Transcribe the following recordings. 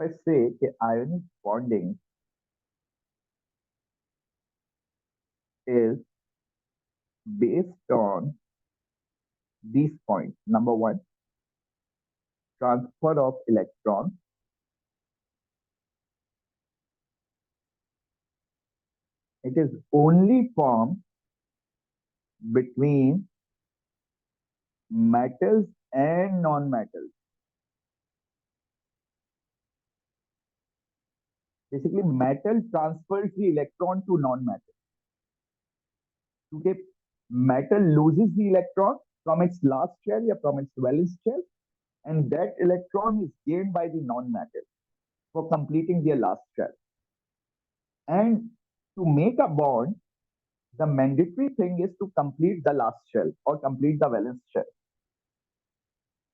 I say कि ionic bonding is based on these points. Number one, transfer of electrons. It is only formed between metals and non-metals. Basically, metal transfers the electron to non-metal. Okay, metal loses the electron from its last shell or from its valence shell, and that electron is gained by the non-metal for completing their last shell. And to make a bond, the mandatory thing is to complete the last shell or complete the valence shell.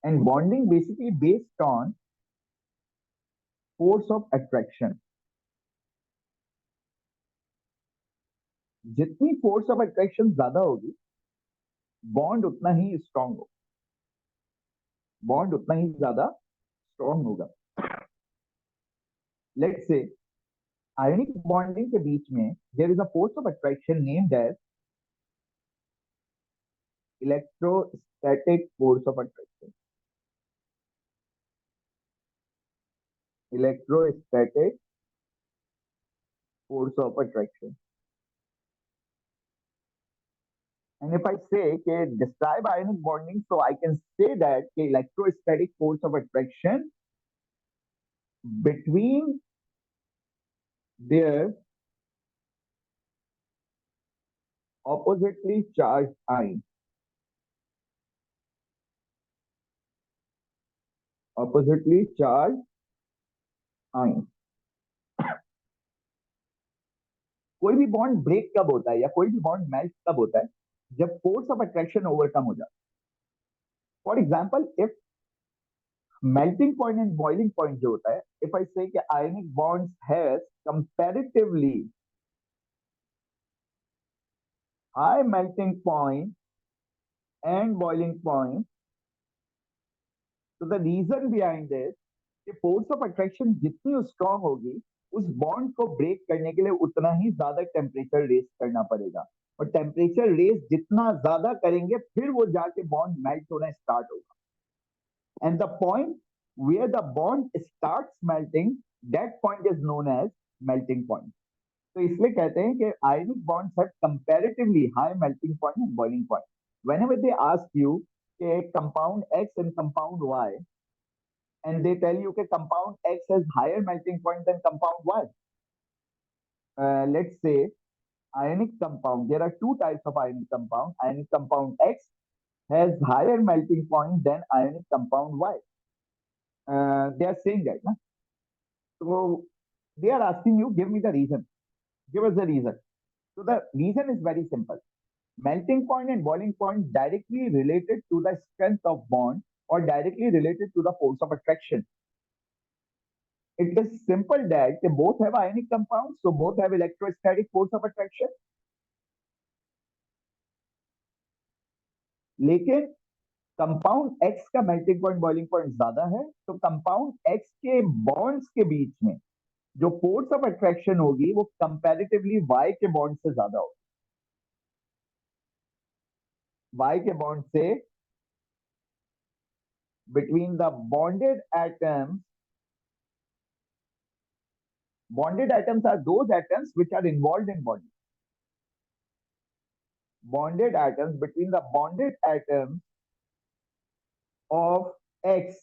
And bonding basically based on force of attraction. जितनी force of attraction ज्यादा होगी bond उतना ही strong होगा bond उतना ही ज्यादा strong होगा let's say ionic bonding के बीच में there is a force of attraction named as electrostatic force of attraction electrostatic force of attraction And if I say, okay, describe ionic bonding, so I can say that okay, electrostatic force of attraction between their oppositely charged ions. Oppositely charged ions. कोई भी bond break कब होता है या कोई भी bond melt कब होता है जब फोर्स ऑफ अट्रैक्शन ओवरकम हो जाता है for example if melting point and boiling point जो होता है इफ आई से कि ionic bonds has comparatively high melting point and boiling point तो द रीजन बिहाइंड दिस कि फोर्स ऑफ अट्रैक्शन जितनी स्ट्रांग होगी उस बॉन्ड को ब्रेक करने के लिए उतना ही ज्यादा टेम्परेचर रेस करना पड़ेगा और टेम्परेचर रेस जितना ज्यादा करेंगे फिर वो जाके बॉन्ड मेल्ट होना स्टार्ट होगा and the point where the bond starts melting that point is known as melting point तो इसलिए कहते हैं कि ionic bonds have comparatively high melting point and boiling point whenever they ask you कि compound X and compound Y and they tell you that compound X has higher melting point than compound Y. Let's say ionic compound. There are two types of ionic compound. Ionic compound X has higher melting point than ionic compound Y. They are saying that. Na? So they are asking you, give me the reason. Give us the reason. So the reason is very simple. Melting point and boiling point directly related to the strength of bond or directly related to the force of attraction. It is simple that they both have ionic compounds, so both have electrostatic force of attraction. लेकिन compound x का melting point boiling point ज्यादा है तो compound x के bonds के बीच में जो फोर्स ऑफ अट्रैक्शन होगी वो कंपैरेटिवली वाई के बॉन्ड से ज्यादा होगी वाई के बॉन्ड से between the bonded atoms are those atoms which are involved in bonding. Bonded atoms between the bonded atoms of X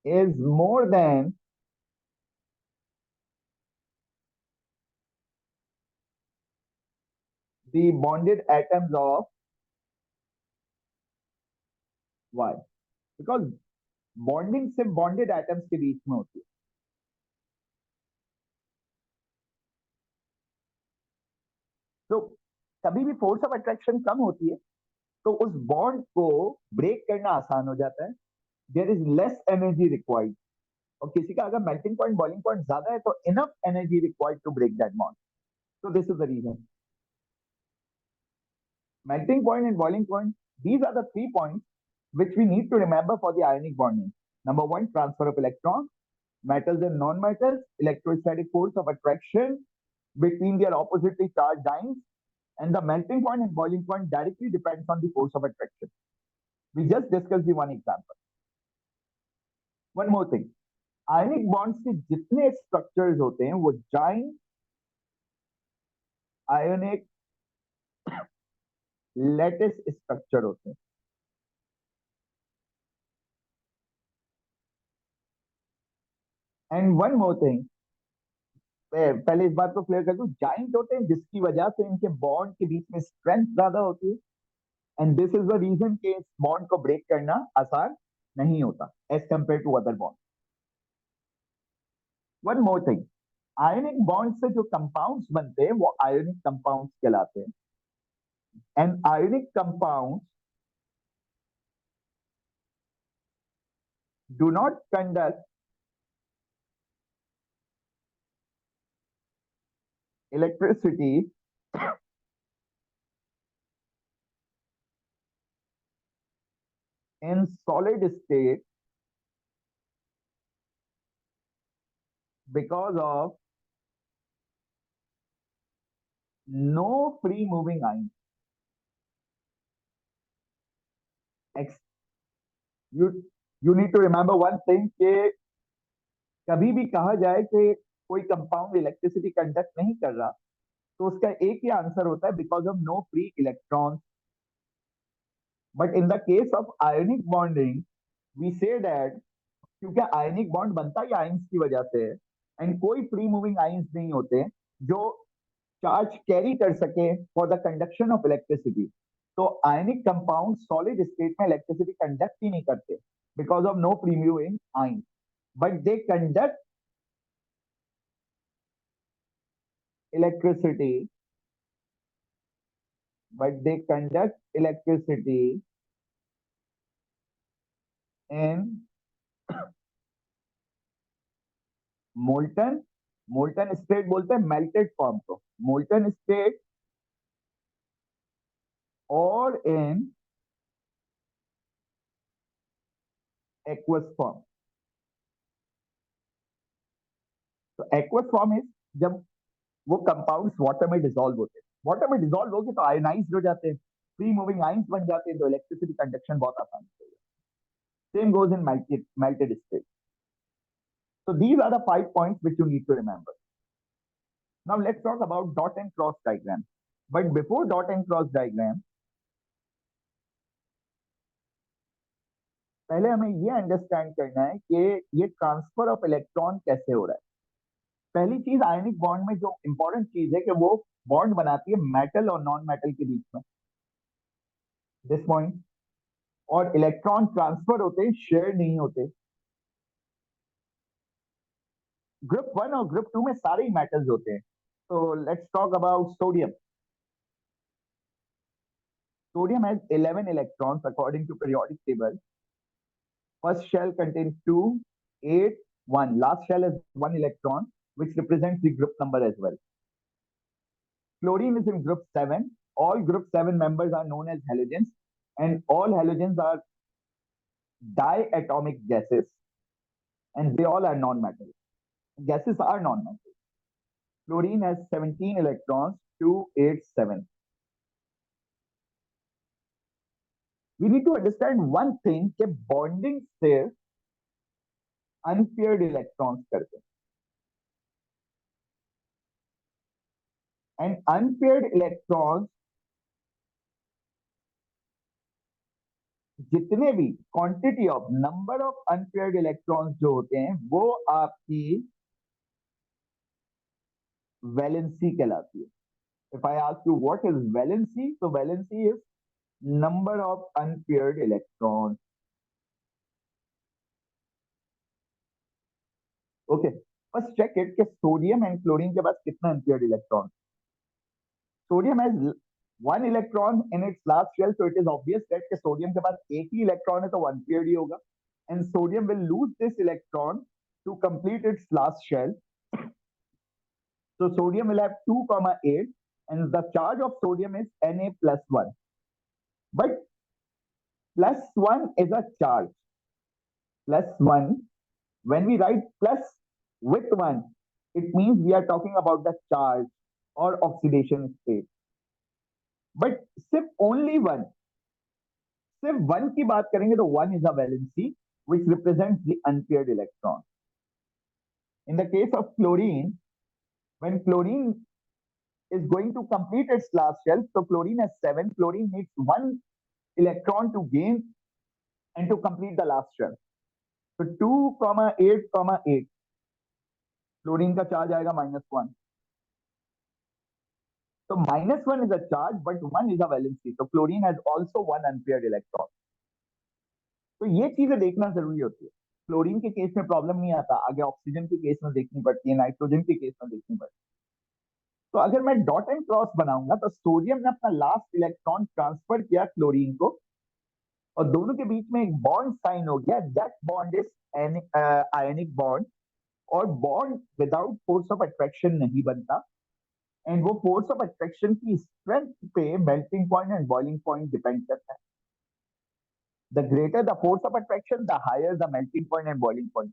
is more than the bonded atoms of Y. Because bonding सिर्फ bonded atoms के बीच में होती है तो कभी भी force of attraction कम होती है तो उस बॉन्ड को ब्रेक करना आसान हो जाता है there is less energy required और किसी का अगर मेल्टिंग पॉइंट बॉइलिंग पॉइंट ज्यादा है तो enough energy required to break that bond so this is the reason melting point and boiling point these are the 3 points which we need to remember for the ionic bonding Number one, transfer of electrons, metals and non-metals, electrostatic force of attraction between their oppositely charged ions, and the melting point and boiling point directly depends on the force of attraction. We just discussed the one example. One more thing, ionic bonds के जितने structures होते हैं वो giant ionic lettuce structure होते हैं. And one more thing, पहले इस बात को क्लियर कर दूं, जाइंट होते हैं जिसकी वजह से इनके बॉन्ड के बीच में स्ट्रेंथ ज्यादा होती है, and this is the reason कि इस बॉन्ड को ब्रेक करना आसान नहीं होता as compare to other bond. One more thing, ionic bond से जो कंपाउंड्स बनते हैं वो आयोनिक कंपाउंड्स कहलाते हैं. And ionic compounds do not conduct electricity in solid state because of no free moving ions. You you need to remember one thing कि कभी भी कहा जाए कि कोई कंपाउंड इलेक्ट्रिसिटी कंडक्ट नहीं कर रहा तो उसका एक ही आंसर होता है because of no free electrons. But in the case of ionic bonding we say that क्योंकि आयनिक बॉन्ड बनता ही आयंस की वजह से है एंड कोई फ्री मूविंग आयंस नहीं होते जो चार्ज कैरी कर सके for the conduction of electricity. तो आयनिक कंपाउंड सॉलिड स्टेट में इलेक्ट्रिसिटी कंडक्ट ही नहीं करते because of no free moving ions, but they conduct electricity in molten state बोलते हैं melted form को, molten state or in aqueous form. तो aqueous form is जब वो कंपाउंड्स वाटर में डिसॉल्व होते हैं, वाटर में डिसॉल्व होके तो आयोनाइज्ड हो जाते हैं, फ्री मूविंग आयंस बन जाते हैं, तो इलेक्ट्रिसिटी कंडक्शन बहुत आसान हो जाता है. Same goes in melted state. So these are the 5 points which you need to remember. Now let's talk about dot and cross diagram. But before dot and cross diagram, पहले हमें ये understand करना है कि ये ट्रांसफर ऑफ इलेक्ट्रॉन कैसे हो रहा है. पहली चीज, आयनिक बॉन्ड में जो इंपॉर्टेंट चीज है कि वो बॉन्ड बनाती है मेटल और नॉन मेटल के बीच में, दिस पॉइंट. और इलेक्ट्रॉन ट्रांसफर होते हैं, शेयर नहीं होते. ग्रुप 1 और ग्रुप 2 में सारे ही मेटल्स होते हैं. तो let's talk about sodium. Sodium has 11 electrons according to periodic table. First shell contains 2, 8, 1. Last shell has 1 electron, which represents the group number as well. Chlorine is in group 7. All group 7 members are known as halogens, and all halogens are diatomic gases, and they all are non-metal. Gases are non-metal. Chlorine has 17 electrons, 2, 8, 7. We need to understand one thing कि bonding से unpaired electrons करते हैं. And unpaired electrons जितने भी quantity of number of unpaired electrons जो होते हैं वो आपकी valency कहलाती है. If I ask you what is valency, so valency is number of unpaired electrons. Okay, first check it कि सोडियम एंड क्लोरीन के पास कितना unpaired electron. Sodium has 1 electron in its last shell, so it is obvious that कि sodium के पास एक ही electron है तो unpaired ही होगा. And sodium will lose this electron to complete its last shell. So sodium will have 2,8, and the charge of sodium is Na plus 1. But plus 1 is a charge. plus 1. When we write plus with 1, it means we are talking about the charge or oxidation state. But सिर्फ only one, सिर्फ one की बात करेंगे तो one is a valency which represents the unpaired electron. In the case of chlorine, when chlorine is going to complete its last shell, so chlorine has 7, chlorine needs one electron to gain and to complete the last shell. So 2,8,8, chlorine का charge आएगा -1. So -1 is a charge, but 1 is a valency. So chlorine has also one unpaired electron. तो ये चीजें देखना जरूरी होती है. Chlorine के केस में प्रॉब्लम नहीं आता, आगे ऑक्सीजन के केस में देखनी पड़ती है, नाइट्रोजन के केस में देखनी पड़ती है. तो अगर मैं डॉट एंड क्रॉस बनाऊंगा तो सोडियम ने अपना लास्ट इलेक्ट्रॉन ट्रांसफर किया क्लोरीन को और दोनों के बीच में एक बॉन्ड साइन हो गया. That bond is ionic bond. और bond without force of attraction नहीं बनता. एंड वो फोर्स ऑफ अट्रैक्शन की स्ट्रेंथ पे melting point and boiling point depend करता है. The greater the force of attraction, the higher the melting point and boiling point.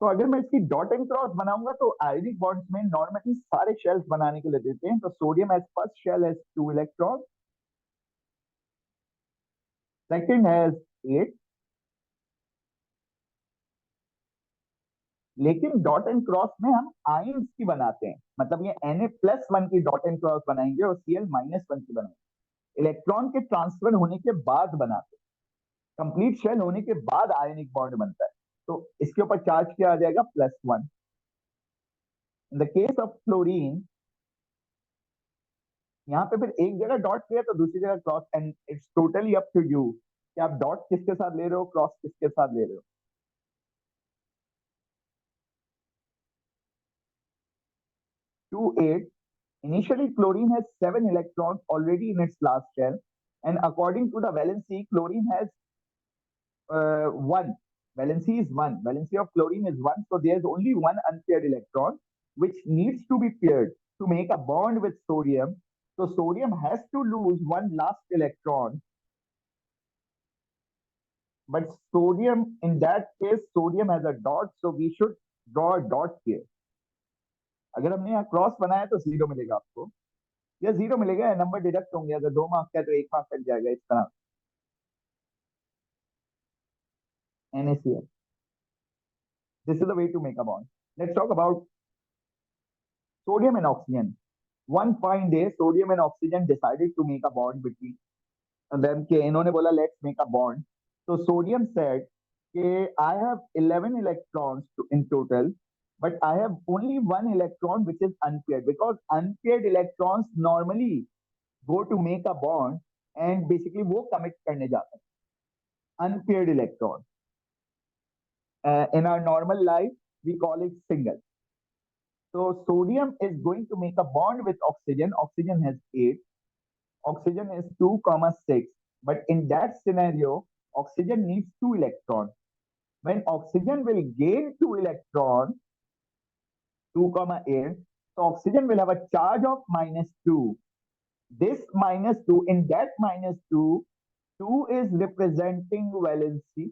तो अगर मैं इसकी डॉट एंड क्रॉस बनाऊंगा तो आयनिक बॉन्ड्स में नॉर्मली सारे शेल्स बनाने के लिए देते हैं. तो sodium has first shell has 2 electron, second has 8. लेकिन डॉट एंड क्रॉस में हम आयंस की बनाते हैं, मतलब ये Na+1 की डॉट एंड क्रॉस बनाएंगे और Cl-1 की बनाएंगे. इलेक्ट्रॉन के ट्रांसफर होने के बाद बनाते हैं. कंप्लीट शेल होने के बाद आयनिक बॉन्ड बनता है. तो इसके ऊपर चार्ज क्या आ जाएगा? +1. इन द केस ऑफ क्लोरीन, यहाँ पे फिर एक जगह डॉट किया तो दूसरी जगह cross. And it's totally up to you कि आप डॉट किसके साथ ले रहे हो, क्रॉस किसके साथ ले रहे हो. 2,8. Initially, chlorine has 7 electrons already in its last shell, and according to the valency, chlorine has 1. Valency is 1. Valency of chlorine is 1, so there's only one unpaired electron which needs to be paired to make a bond with sodium. So sodium has to lose one last electron. But sodium, in that case, sodium has a dot, so we should draw a dot here. अगर हमने यहाँ cross बनाया तो 0 मिलेगा आपको, या 0 मिलेगा, या नंबर डिडक्ट होंगे. अगर 2 मार्क्स का है तो 1 मार्क कट जाएगा. इस तरह NaCl. This is the way to make a bond. Let's talk about sodium and oxygen. One fine day, sodium and oxygen decided to make a bond between them. के इन्होंने बोला let's make a bond. So sodium said कि I have 11 electrons in total, but I have only one electron which is unpaired, because unpaired electrons normally go to make a bond and basically वो commit करने जाते हैं. Unpaired electron. In our normal life, we call it single. So sodium is going to make a bond with oxygen. Oxygen has 8. Oxygen is 2, 6. But in that scenario, oxygen needs 2 electrons. When oxygen will gain 2 electrons, 2, 8, so oxygen will have a charge of -2. This -2, in that -2, 2 is representing valency.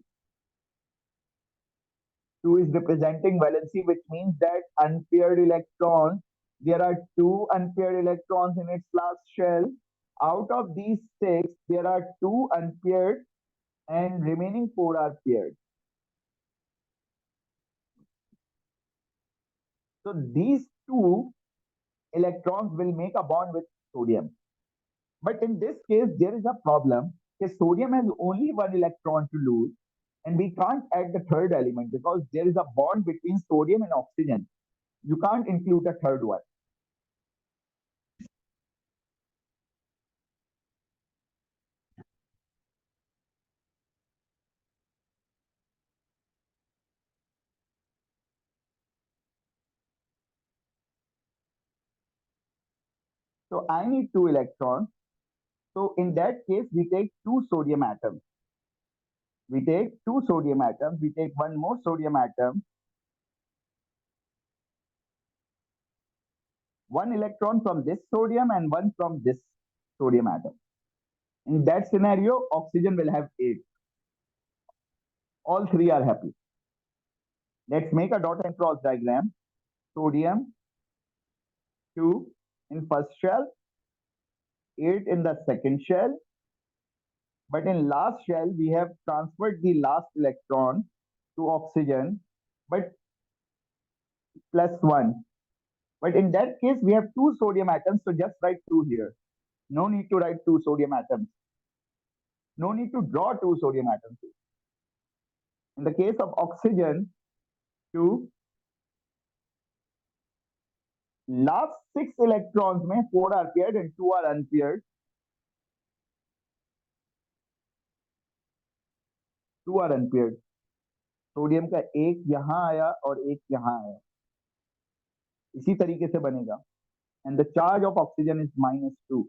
2 is representing valency, which means that unpaired electrons, there are 2 unpaired electrons in its last shell. Out of these 6, there are 2 unpaired and remaining 4 are paired. So these 2 electrons will make a bond with sodium. But in this case, there is a problem. Sodium has only 1 electron to lose, and we can't add the third element because there is a bond between sodium and oxygen. You can't include a third one. So I need 2 electrons. So in that case, we take 2 sodium atoms. We take 2 sodium atoms. We take one more sodium atom. One electron from this sodium and one from this sodium atom. In that scenario, oxygen will have 8. All three are happy. Let's make a dot and cross diagram. Sodium 2 in first shell, 8 in the second shell, but in last shell we have transferred the last electron to oxygen, but plus 1. But in that case we have two sodium atoms, so just write 2 here. No need to write two sodium atoms. No need to draw two sodium atoms. In the case of oxygen 2, last 6 electrons में 4 are paired and 2 are unpaired. 2 are unpaired. Sodium का एक यहां आया और एक यहां आया, इसी तरीके से बनेगा. And the charge of oxygen is -2.